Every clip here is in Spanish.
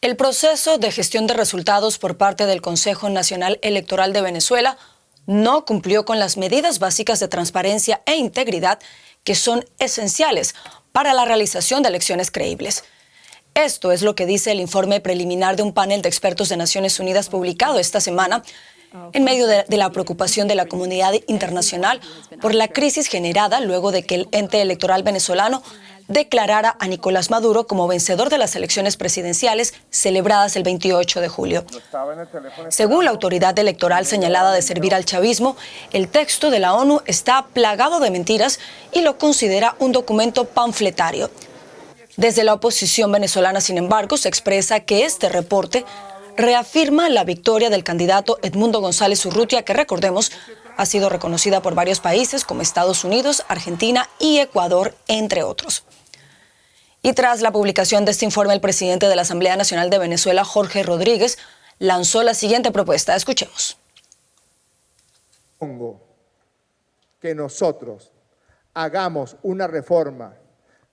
El proceso de gestión de resultados por parte del Consejo Nacional Electoral de Venezuela no cumplió con las medidas básicas de transparencia e integridad que son esenciales para la realización de elecciones creíbles. Esto es lo que dice el informe preliminar de un panel de expertos de Naciones Unidas publicado esta semana en medio de la preocupación de la comunidad internacional por la crisis generada luego de que el ente electoral venezolano declarara a Nicolás Maduro como vencedor de las elecciones presidenciales celebradas el 28 de julio. Según la autoridad electoral señalada de servir al chavismo, el texto de la ONU está plagado de mentiras y lo considera un documento panfletario. Desde la oposición venezolana, sin embargo, se expresa que este reporte reafirma la victoria del candidato Edmundo González Urrutia, que recordemos ha sido reconocida por varios países como Estados Unidos, Argentina y Ecuador, entre otros. Y tras la publicación de este informe, el presidente de la Asamblea Nacional de Venezuela, Jorge Rodríguez, lanzó la siguiente propuesta. Escuchemos. Pongo que nosotros hagamos una reforma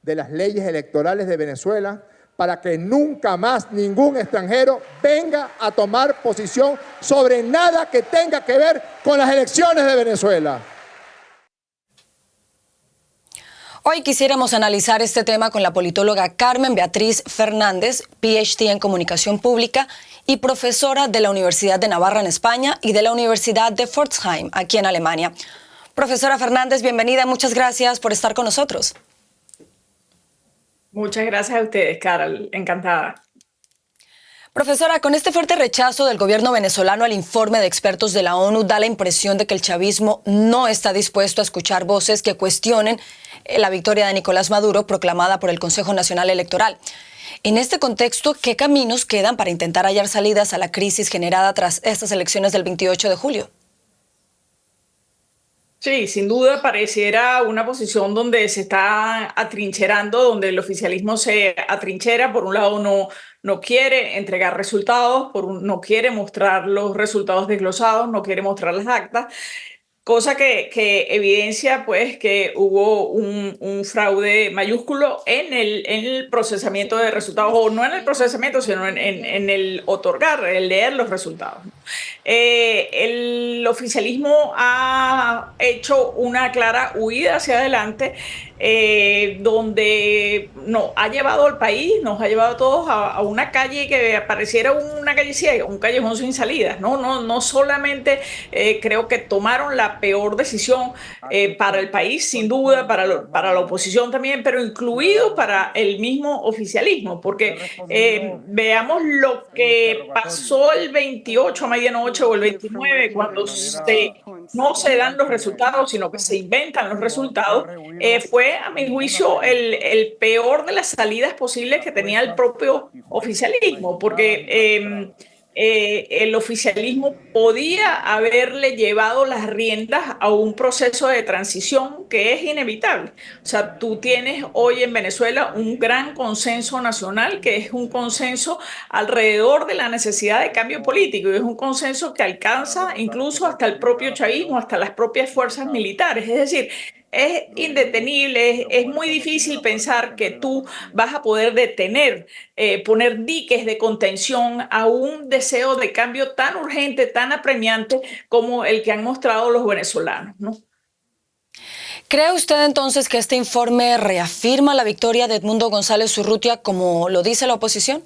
de las leyes electorales de Venezuela para que nunca más ningún extranjero venga a tomar posición sobre nada que tenga que ver con las elecciones de Venezuela. Hoy quisiéramos analizar este tema con la politóloga Carmen Beatriz Fernández, PhD en Comunicación Pública y profesora de la Universidad de Navarra en España y de la Universidad de Pforzheim, aquí en Alemania. Profesora Fernández, bienvenida. Muchas gracias por estar con nosotros. Muchas gracias a ustedes, Carol. Encantada. Profesora, con este fuerte rechazo del gobierno venezolano al informe de expertos de la ONU, da la impresión de que el chavismo no está dispuesto a escuchar voces que cuestionen la victoria de Nicolás Maduro proclamada por el Consejo Nacional Electoral. En este contexto, ¿qué caminos quedan para intentar hallar salidas a la crisis generada tras estas elecciones del 28 de julio? Sí, sin duda pareciera una posición donde se está atrincherando, donde el oficialismo se atrinchera. Por un lado no quiere entregar resultados, no quiere mostrar los resultados desglosados, no quiere mostrar las actas. Cosa que evidencia pues que hubo un fraude mayúsculo en el procesamiento de resultados, o no en el procesamiento, sino en el otorgar, el leer los resultados. El oficialismo ha hecho una clara huida hacia adelante, donde ha llevado al país, nos ha llevado a todos a una calle que pareciera una calle ciega, un callejón sin salidas. No solamente creo que tomaron la peor decisión para el país, sin duda, para la oposición también, pero incluido para el mismo oficialismo, porque veamos lo que pasó el 28 a medianoche o el 29, cuando no se dan los resultados, sino que se inventan los resultados. Fue, a mi juicio, el peor de las salidas posibles que tenía el propio oficialismo, porque el oficialismo podía haberle llevado las riendas a un proceso de transición que es inevitable. O sea, tú tienes hoy en Venezuela un gran consenso nacional, que es un consenso alrededor de la necesidad de cambio político, y es un consenso que alcanza incluso hasta el propio chavismo, hasta las propias fuerzas militares. Es decir, es indetenible, es muy difícil pensar que tú vas a poder detener, poner diques de contención a un deseo de cambio tan urgente, tan apremiante como el que han mostrado los venezolanos, ¿no? ¿Cree usted entonces que este informe reafirma la victoria de Edmundo González Urrutia como lo dice la oposición?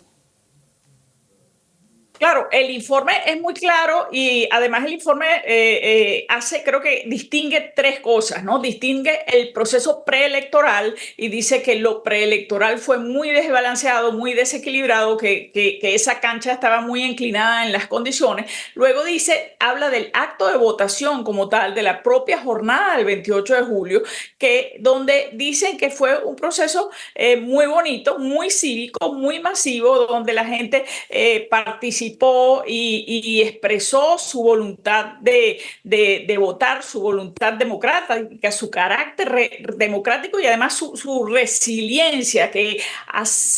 Claro, el informe es muy claro y además el informe creo que distingue tres cosas, ¿no? Distingue el proceso preelectoral y dice que lo preelectoral fue muy desbalanceado, muy desequilibrado, que esa cancha estaba muy inclinada en las condiciones. Luego habla del acto de votación como tal, de la propia jornada del 28 de julio, donde dicen que fue un proceso muy bonito, muy cívico, muy masivo, donde la gente participó participó y expresó su voluntad de votar, su voluntad democrática, su carácter democrático y además su resiliencia, que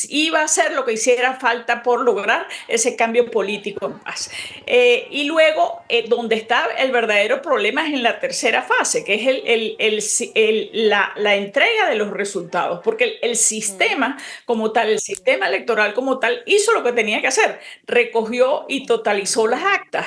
iba a hacer lo que hiciera falta por lograr ese cambio político en paz. Y luego, donde está el verdadero problema es en la tercera fase, que es la entrega de los resultados, porque el sistema como tal, el sistema electoral como tal, hizo lo que tenía que hacer, recogió y totalizó las actas.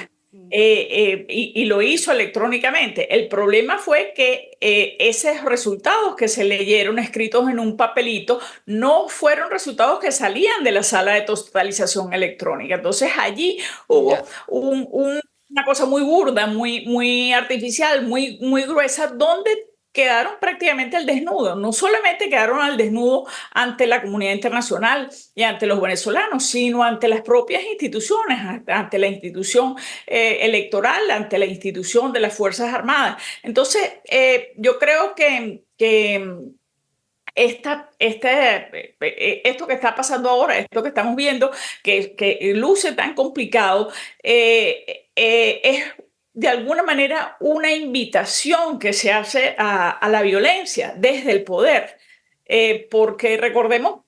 Y lo hizo electrónicamente. El problema fue que esos resultados que se leyeron escritos en un papelito no fueron resultados que salían de la sala de totalización electrónica. Entonces allí hubo una cosa muy burda, muy artificial, muy gruesa, donde quedaron prácticamente al desnudo. No solamente quedaron al desnudo ante la comunidad internacional y ante los venezolanos, sino ante las propias instituciones, ante la institución electoral, ante la institución de las Fuerzas Armadas. Entonces, yo creo que esto que está pasando ahora, esto que estamos viendo, que luce tan complicado, es de alguna manera una invitación que se hace a la violencia desde el poder, porque recordemos,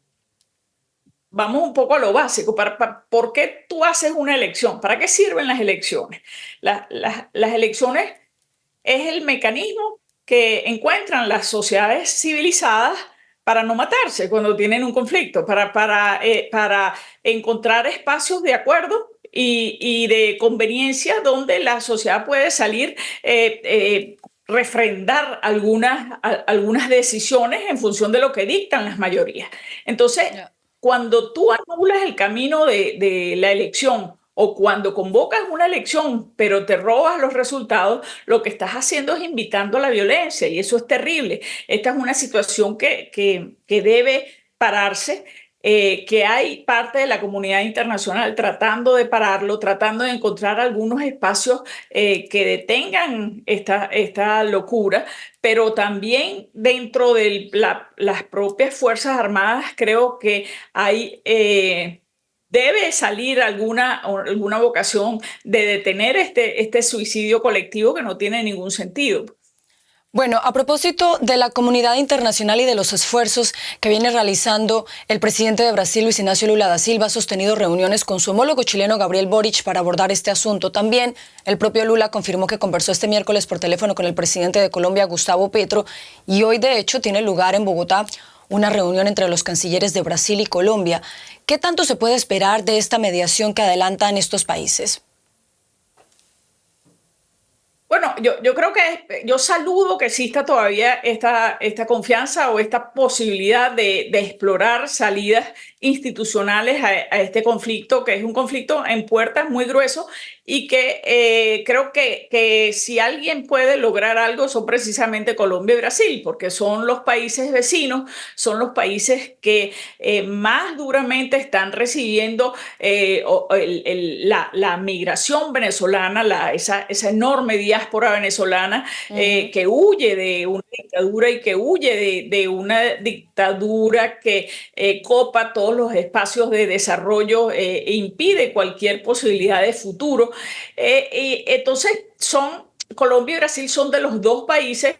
vamos un poco a lo básico, ¿por qué tú haces una elección? ¿Para qué sirven las elecciones? Las elecciones es el mecanismo que encuentran las sociedades civilizadas para no matarse cuando tienen un conflicto, para encontrar espacios de acuerdo y de conveniencia donde la sociedad puede salir, refrendar algunas decisiones en función de lo que dictan las mayorías. Entonces, cuando tú anulas el camino de la elección o cuando convocas una elección pero te robas los resultados, lo que estás haciendo es invitando a la violencia y eso es terrible. Esta es una situación que debe pararse. Que hay parte de la comunidad internacional tratando de pararlo, tratando de encontrar algunos espacios que detengan esta locura, pero también dentro de las propias Fuerzas Armadas creo que hay... debe salir alguna vocación de detener este suicidio colectivo que no tiene ningún sentido. Bueno, a propósito de la comunidad internacional y de los esfuerzos que viene realizando, el presidente de Brasil, Luis Ignacio Lula da Silva, ha sostenido reuniones con su homólogo chileno, Gabriel Boric, para abordar este asunto. También el propio Lula confirmó que conversó este miércoles por teléfono con el presidente de Colombia, Gustavo Petro, y hoy, de hecho, tiene lugar en Bogotá una reunión entre los cancilleres de Brasil y Colombia. ¿Qué tanto se puede esperar de esta mediación que adelantan estos países? Bueno, yo creo que yo saludo que exista todavía esta confianza o esta posibilidad de explorar salidas institucionales a este conflicto, que es un conflicto en puertas muy grueso y que creo que si alguien puede lograr algo son precisamente Colombia y Brasil, porque son los países vecinos, son los países que más duramente están recibiendo la migración venezolana, esa enorme diáspora venezolana que huye de una dictadura y que huye de una dictadura que copa todos los espacios de desarrollo e impide cualquier posibilidad de futuro. Y entonces Colombia y Brasil son de los dos países,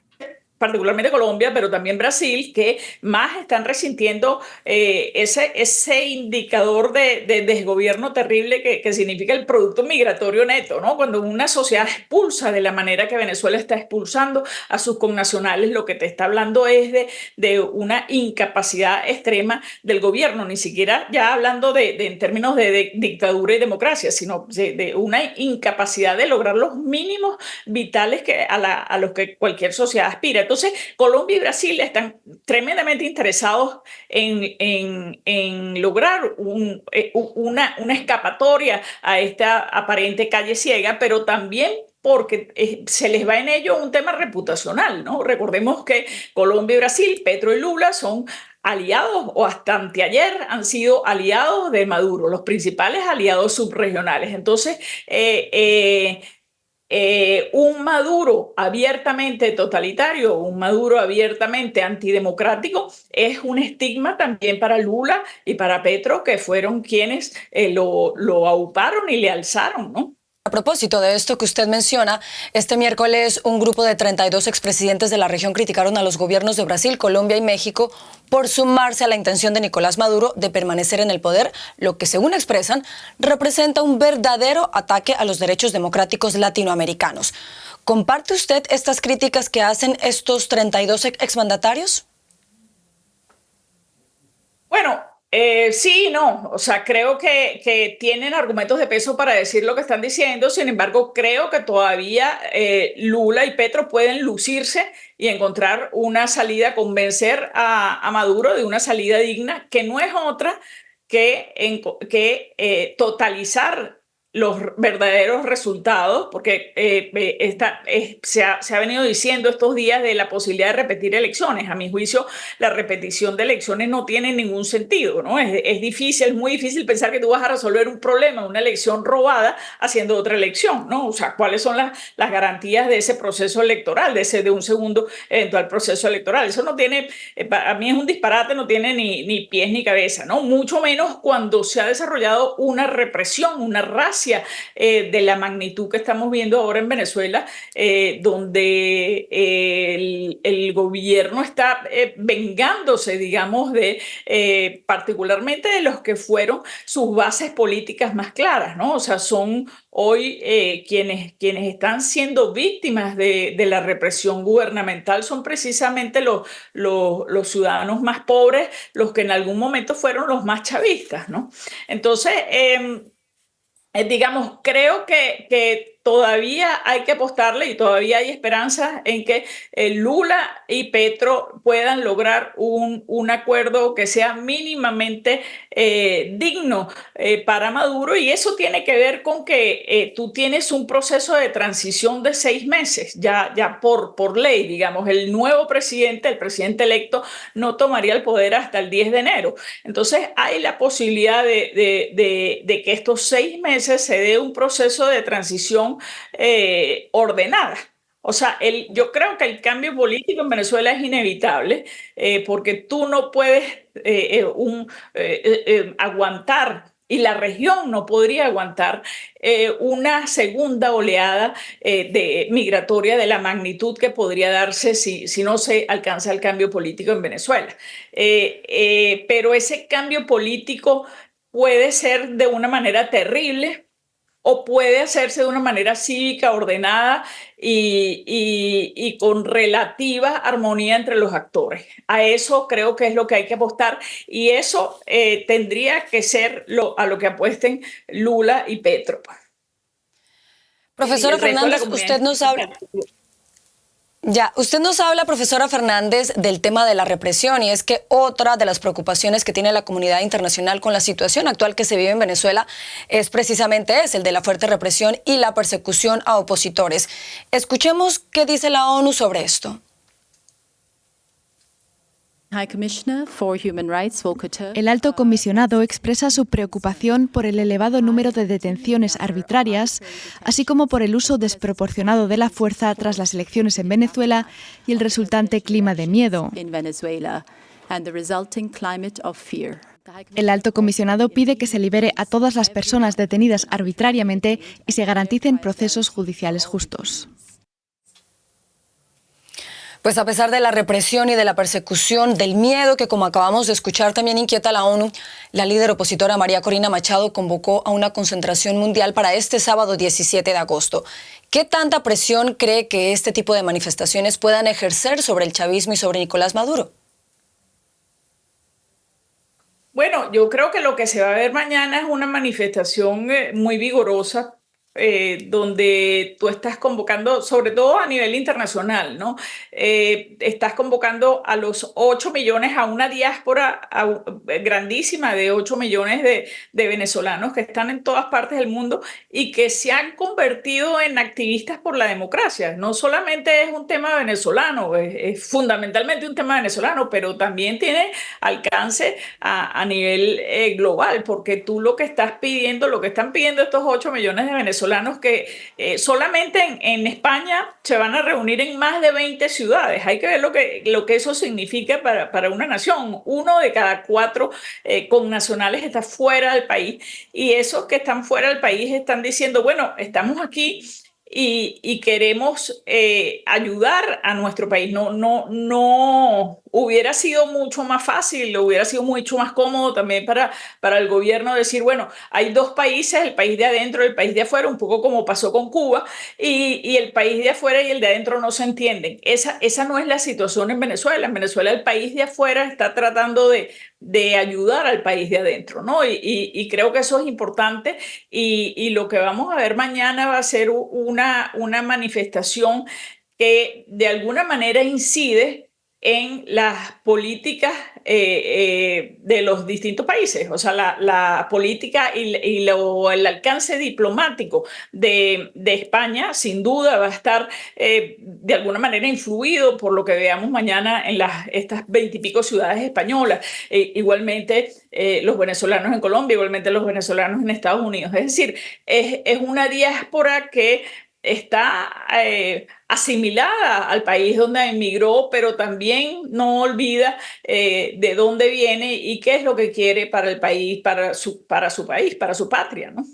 particularmente Colombia, pero también Brasil, que más están resintiendo ese indicador de desgobierno terrible que significa el producto migratorio neto, ¿no? Cuando una sociedad expulsa de la manera que Venezuela está expulsando a sus connacionales, lo que te está hablando es de una incapacidad extrema del gobierno, ni siquiera ya hablando en términos de dictadura y democracia, sino de una incapacidad de lograr los mínimos vitales a los que cualquier sociedad aspira. Entonces, Colombia y Brasil están tremendamente interesados en lograr una escapatoria a esta aparente calle ciega, pero también porque se les va en ello un tema reputacional, ¿no? Recordemos que Colombia y Brasil, Petro y Lula, son aliados, o hasta anteayer han sido aliados de Maduro, los principales aliados subregionales. Entonces, un Maduro abiertamente totalitario, un Maduro abiertamente antidemocrático, es un estigma también para Lula y para Petro, que fueron quienes lo auparon y le alzaron, ¿no? A propósito de esto que usted menciona, este miércoles un grupo de 32 expresidentes de la región criticaron a los gobiernos de Brasil, Colombia y México por sumarse a la intención de Nicolás Maduro de permanecer en el poder, lo que, según expresan, representa un verdadero ataque a los derechos democráticos latinoamericanos. ¿Comparte usted estas críticas que hacen estos 32 exmandatarios? Bueno, sí, no, o sea, creo que tienen argumentos de peso para decir lo que están diciendo. Sin embargo, creo que todavía Lula y Petro pueden lucirse y encontrar una salida, convencer a Maduro de una salida digna, que no es otra que totalizar los verdaderos resultados, porque se ha venido diciendo estos días de la posibilidad de repetir elecciones. A mi juicio, la repetición de elecciones no tiene ningún sentido, ¿no? Es difícil, es muy difícil pensar que tú vas a resolver un problema, una elección robada, haciendo otra elección, ¿no? O sea, ¿cuáles son las garantías de ese proceso electoral, de un segundo eventual proceso electoral? Eso no tiene, a mí es un disparate, no tiene ni pies ni cabeza, ¿no? Mucho menos cuando se ha desarrollado una represión, una racia de la magnitud que estamos viendo ahora en Venezuela, donde el gobierno está vengándose, digamos, particularmente de los que fueron sus bases políticas más claras, ¿no? O sea, son hoy quienes están siendo víctimas de la represión gubernamental son precisamente los ciudadanos más pobres, los que en algún momento fueron los más chavistas, ¿no? Entonces, digamos, creo que todavía hay que apostarle y todavía hay esperanza en que Lula y Petro puedan lograr un acuerdo que sea mínimamente digno para Maduro, y eso tiene que ver con que tú tienes un proceso de transición de 6 meses, ya por ley, digamos, el nuevo presidente, el presidente electo, no tomaría el poder hasta el 10 de enero. Entonces hay la posibilidad de que estos 6 meses se dé un proceso de transición ordenada. O sea, yo creo que el cambio político en Venezuela es inevitable, porque tú no puedes aguantar, y la región no podría aguantar una segunda oleada migratoria de la magnitud que podría darse si no se alcanza el cambio político en Venezuela. Pero ese cambio político puede ser de una manera terrible, o puede hacerse de una manera cívica, ordenada y con relativa armonía entre los actores. A eso creo que es lo que hay que apostar, y eso tendría que ser a lo que apuesten Lula y Petro. Profesora Fernández, usted nos habla... Usted nos habla, profesora Fernández, del tema de la represión, y es que otra de las preocupaciones que tiene la comunidad internacional con la situación actual que se vive en Venezuela es precisamente el de la fuerte represión y la persecución a opositores. Escuchemos qué dice la ONU sobre esto. El alto comisionado expresa su preocupación por el elevado número de detenciones arbitrarias, así como por el uso desproporcionado de la fuerza tras las elecciones en Venezuela y el resultante clima de miedo. El alto comisionado pide que se libere a todas las personas detenidas arbitrariamente y se garanticen procesos judiciales justos. Pues a pesar de la represión y de la persecución, del miedo que, como acabamos de escuchar, también inquieta a la ONU, la líder opositora María Corina Machado convocó a una concentración mundial para este sábado 17 de agosto. ¿Qué tanta presión cree que este tipo de manifestaciones puedan ejercer sobre el chavismo y sobre Nicolás Maduro? Bueno, yo creo que lo que se va a ver mañana es una manifestación muy vigorosa, donde tú estás convocando, sobre todo a nivel internacional, ¿no? Estás convocando a los 8 millones, a una diáspora grandísima de 8 millones de venezolanos que están en todas partes del mundo y que se han convertido en activistas por la democracia. No solamente es un tema venezolano, es fundamentalmente un tema venezolano, pero también tiene alcance a nivel global, porque tú lo que están pidiendo estos 8 millones de venezolanos venezolanos que solamente en España se van a reunir en más de 20 ciudades. Hay que ver lo que eso significa para una nación. 1 de cada 4 connacionales está fuera del país, y esos que están fuera del país están diciendo, bueno, estamos aquí y queremos ayudar a nuestro país. No hubiera sido mucho más fácil, hubiera sido mucho más cómodo también para el gobierno decir, bueno, hay 2 países, el país de adentro y el país de afuera, un poco como pasó con Cuba, y el país de afuera y el de adentro no se entienden. Esa no es la situación en Venezuela. En Venezuela el país de afuera está tratando de ayudar al país de adentro, ¿no? Y creo que eso es importante, y lo que vamos a ver mañana va a ser una manifestación que de alguna manera incide en las políticas de los distintos países. O sea, la política y el alcance diplomático de España sin duda va a estar de alguna manera influido por lo que veamos mañana en estas 20 y pico ciudades españolas. Igualmente los venezolanos en Colombia, igualmente los venezolanos en Estados Unidos. Es decir, es una diáspora que está asimilada al país donde emigró, pero también no olvida de dónde viene y qué es lo que quiere para el país, para su país, para su patria, ¿no?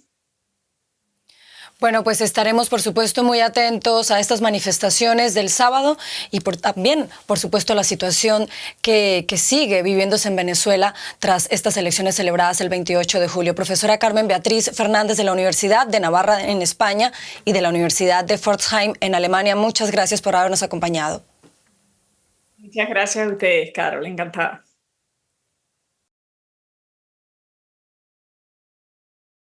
Bueno, pues estaremos, por supuesto, muy atentos a estas manifestaciones del sábado y también, por supuesto, la situación que sigue viviéndose en Venezuela tras estas elecciones celebradas el 28 de julio. Profesora Carmen Beatriz Fernández de la Universidad de Navarra en España y de la Universidad de Pforzheim en Alemania, muchas gracias por habernos acompañado. Muchas gracias a ustedes, Carol, encantada.